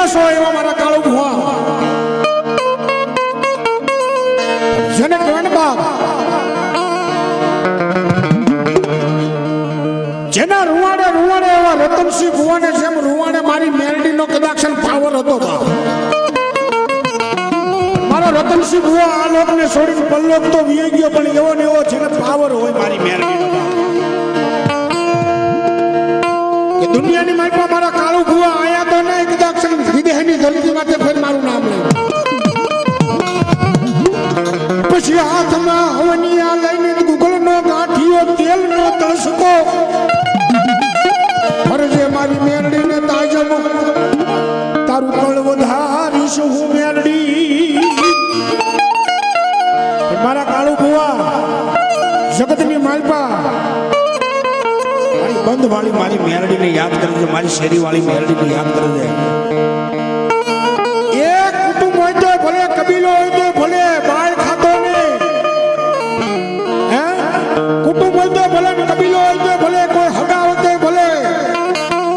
છો એવા મારા કાળુ ભુવા જેને કહેવાય ને બાપ જેના રૂવાડે રૂવાડે એવા રતનસિંહ ભુવાને જેમ રૂવાડે મારી મેરડીનો કદાચ પાવર હતો બાપ મારો રતનસિંહ ભુવા આ લોકને છોડીને પલ્લોક તો વી ગયો પણ એવો ને એવો જેને પાવર હોય મારી મેરડીનો કે દુનિયાની માલપા મારા કાળુ ભુવા આયા તો નહીં કદાચ વિદેહની ધરતી માટે ફેર મારું નામ લે પછી હાથમાં હવનિયા લઈને ગુગળનો ગાંઠિયો તેલનો તળસકો ફરજે મારી મેરડીને તાજમ તારું કળ વધારીશ હું મેરડી મારા કાળુ ભુવા જગતની માલપા મારી બંધ વાળી મારી મેરડીને યાદ કરજે મારી શેરી વાળી મેરડીને યાદ કરજે એક કુટુંબ હોય તો ભલે કબીલો હોય તો ભલે બાળ ખાતો ને હે કુટુંબ હોય તો ભલે કબીલો હોય તો ભલે કોઈ હગા હોય તો ભલે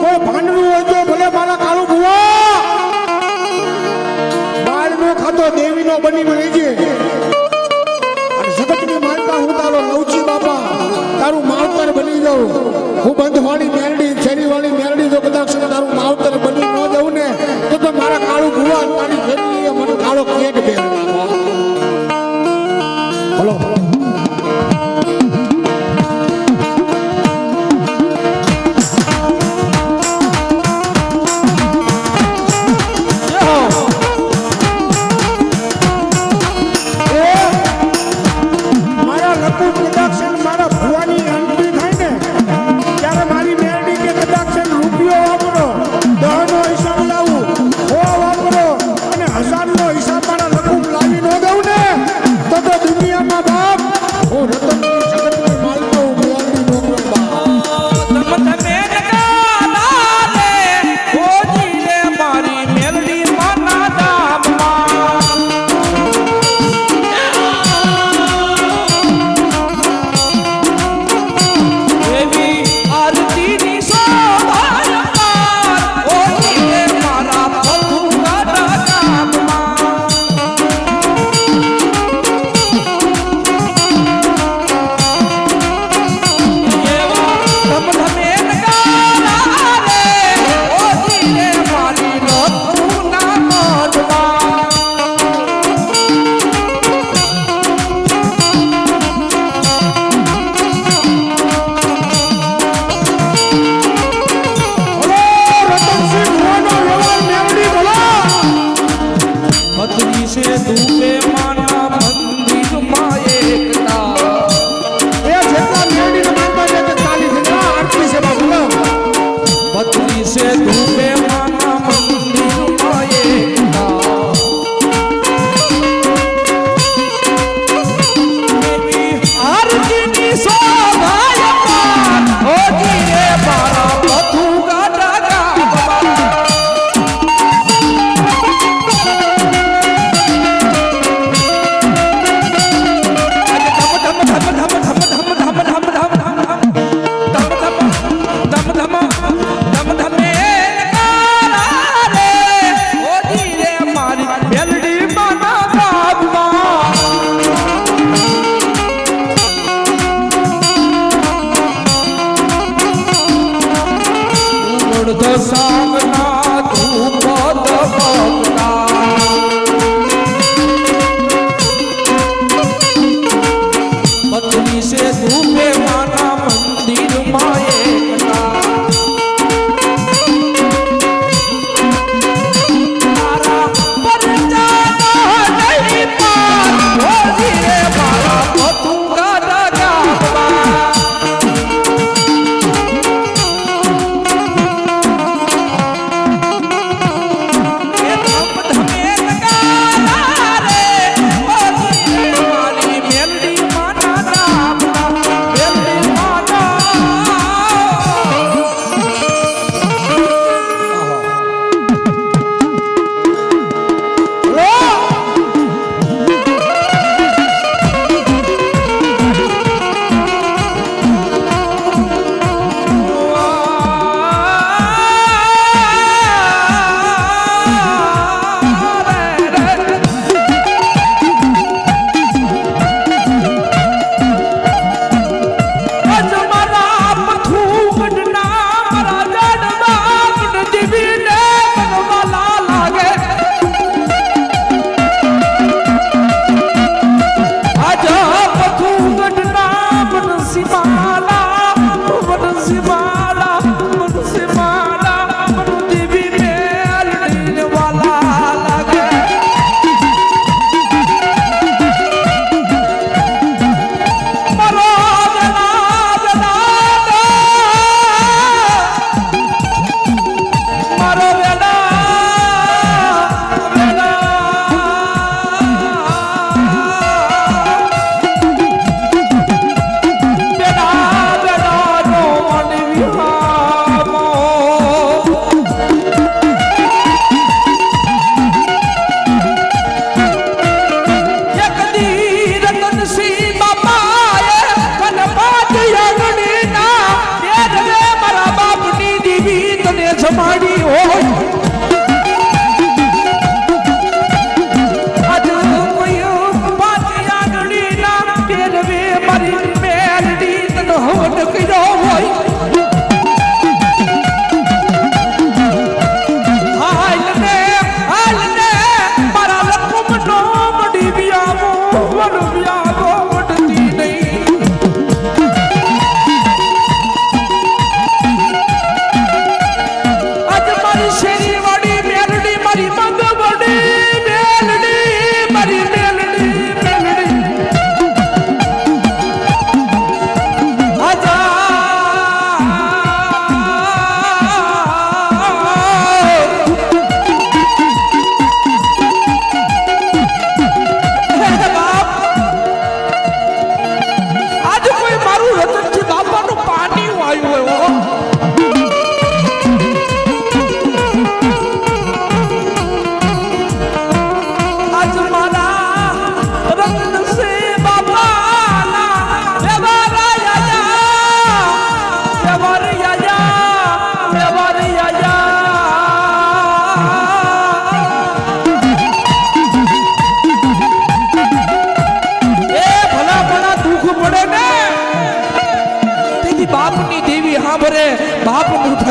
કોઈ ભાંડરું હોય તો ભલે મારા કાળુ ભુવા બાળ નો ખાતો દેવીનો બની રહેજે જગતની માલપા હું તારો લવજી બાપા તારું માવતર બની જાઉં હું બંધવાળી મેરડી શેરીવાળી મેરડી જો કદાચ તારું માવતર બની ન જાઉં ને તો મારા કાળુ ભુવા તારી ફેરવીએ મને કાળો કેક બે બોલો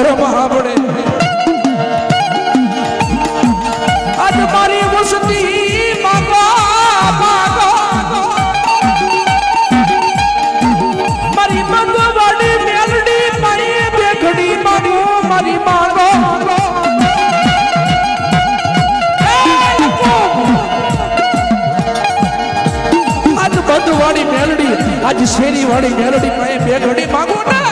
ધર્મ સાંભળે આજ મારી વસતી માગો માગો મારી મંગવાડી મેલડી મારી બેઘડી માગો મારી માગો આજ બંધવાડી મેલડી આજ શેરી વાળી મેલડી મારી બેઘડી માગો ના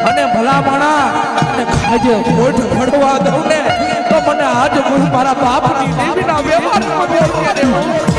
અને ભલા માણા અને ખાજે ખોટ ભરવા દઉં ને તો મને આજ મારા બાપની દેવીના વ્યવહારમાં બેસી રહેવું